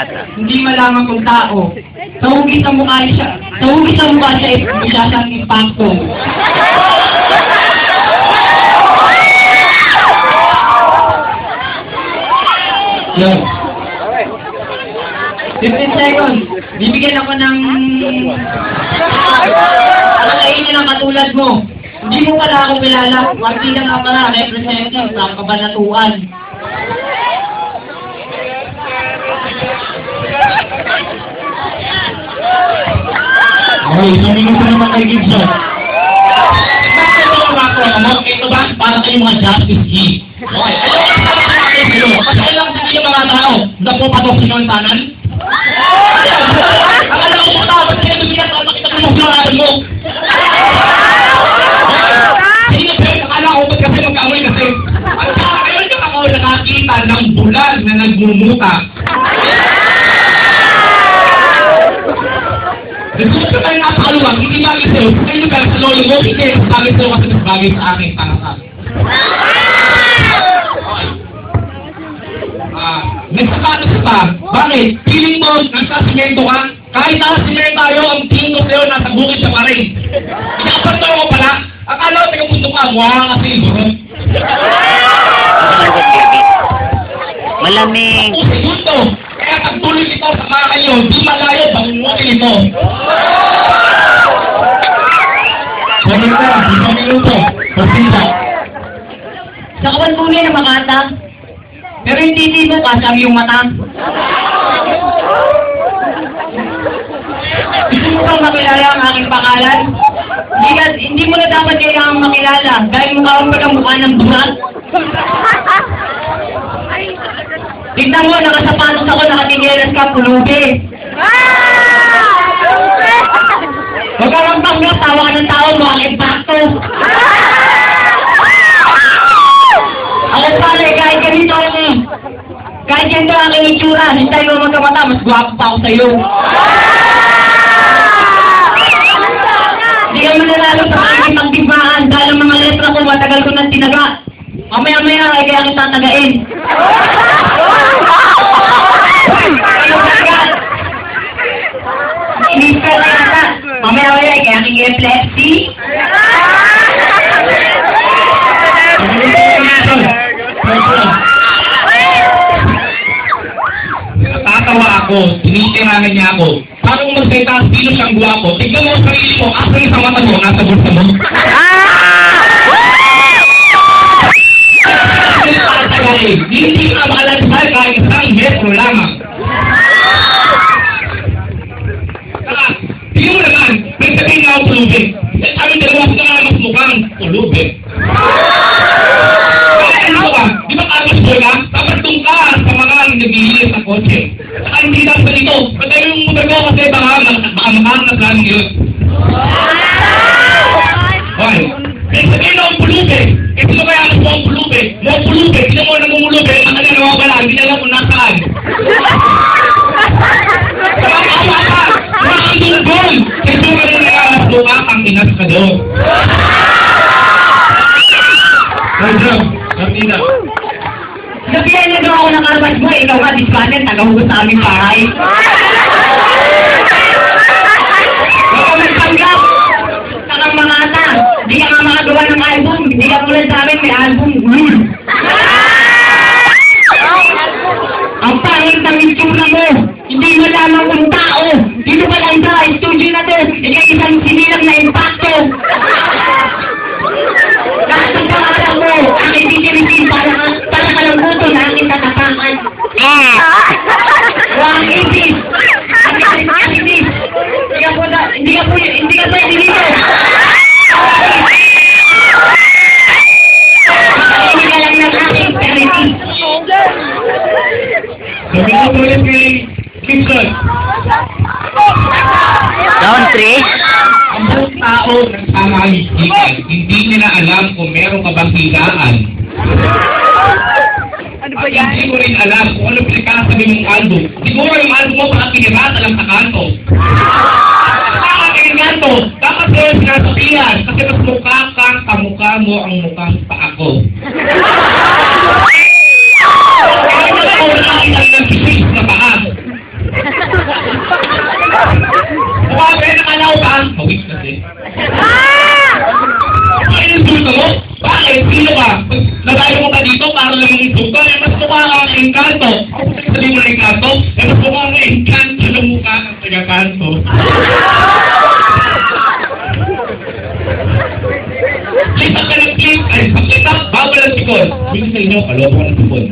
bata. Hindi malaman kung tao. Sa hugis ng mukha siya. Sa hugis ng mukha siya, siya siyang impacto. Yun. 15 seconds. Bibigyan ako ng kainin ng katulad mo. Hindi mo pala ako kilala. Wagi na nga pala, representative ng kabanatuan. Okay, isang minuto naman kay Gibson. Ito ba? Para kayong mga justice key. Okay, kasi alam sa inyo mga tao, na po patok sa mga tanan? Akala ko po tao, ba't kayo dumiyak at makita ko mo sa mo? Sige, pero akala ko ba't kasi magkaaway kasi? At saka kayo ako nakakita ng bulan na nagmumuta. Gusto kayo napakaluwag, hindi bagay sa'yo. Kayo lugar sa lolo mo, hindi bagay sa'yo kasi mas bagay sa akin para sa akin. Nagsapatos pa. Bakit? Feeling mo, nagsasimento ka? Kahit nakasimento tayo, ang tingin ko sa'yo, nasa bukid siya pa rin. Ikaparto ko pala. Akala ko taga-pundo ka, mukha kasi bro. Malamig. Ako segundo. Kaya pagtuloy nito sa mga kayo, di malayo, bangungutin ito. Salita, isang minuto. Pasita. Sa kawan po niya ng mga ata, pero yung titi mo, kasam yung mata. Gusto mo bang makilala ang aking pangalan? Hindi mo na dapat kailangang makilala dahil mukha mo ng mukha ng burat. Tignan mo, nakasapatos ako, nakatingelas ka, pulubi. Huwag ka lang panggap, tawa ka ng tao mo, ang impacto. Ako pala, kahit ganito ako. Kahit ganito ang aking itsura, hindi tayo magkamata, mas gwapo pa ako sa'yo. Hindi ka manalalo sa aking pagtimbaan dahil ang mga letra ko matagal ko nang tinaga. Mamaya-maya ay kaya kita tagain. Inisper na yata. Mamaya-maya ay kaya aking epilepsy. Natatawa ako, tinitirahan niya ako. Parang magsalita, sino siyang guwapo. Tignan mo ang sarili mo, asa yung sa mata mo, nasa bulsa mo. Hindi ka makalansal kahit isang metro lamang. Saka, tingnan mo naman, may sabihin nga ako pulubi. Sabi dalawa ko na mas mukhang pulubi. Kaya ano ka, di ba kapos ko na? Dapat doon ka sa mga nagbihili sa kotse. Saka hindi lang sa dito, patay yung motor ko kasi baka makaangas lang yun. Okay. May sabihin na ang pulubi. Ito mo kaya mo ang pulubi. Mo ang pulubi. Tignan mo namumulubi. Ang kanya nawawala. Hindi na lang kung nasaan. Kamawa ka. Mga ang dulbol. Ito mo na nakalas mukha kang inas ka doon. Pedro, Martina. Sabihan na daw ako ng armas mo, ikaw nga, dispanet, tagahugot sa aming bahay. Baka magpanggap. Sakang mga ata. Hindi ka nga makagawa ng album. Hindi ka tulad sa amin, may album. Lul. Ang pangit ng itsura mo. Hindi mo lamang kung tao. Dito pa lang sa studio na to. Ikaw isang sinilang na impacto. Lahat ng pangalan mo, ang ibigin para ka lang buto na aking tatapakan. Wang ibig. Ang ibig. Hindi ka po dito. Hindi ka lang ng aking periti. Sabi ko ulit kay Gibson. Round 3. Ang buong tao ng pamahalikitan, hindi nila alam kung meron ka bang higaan. Ano ba yan? Hindi ko rin alam kung ano pinagkakasabi mong album. Siguro yung album mo baka pinirata lang sa kanto. Kanto, dapat mo yung sinasabihan kasi mas mukha kang kamukha mo ang mukhang pa ako. Kaya na ako nakakita ng sisig na paa. Bakit? Sino ka? Nadayo mo ka dito para lang mong isuka. Eh, mas mukha ka ang engkanto. Ako sa sabihin mo na engkanto. Eh, mas mukha ang engkanto ng mukha ng taga-kanto. Please, ang ka ng please. Ay, pakita. Bawal ang sikon. Bilis sa inyo, kalobo ng sikon.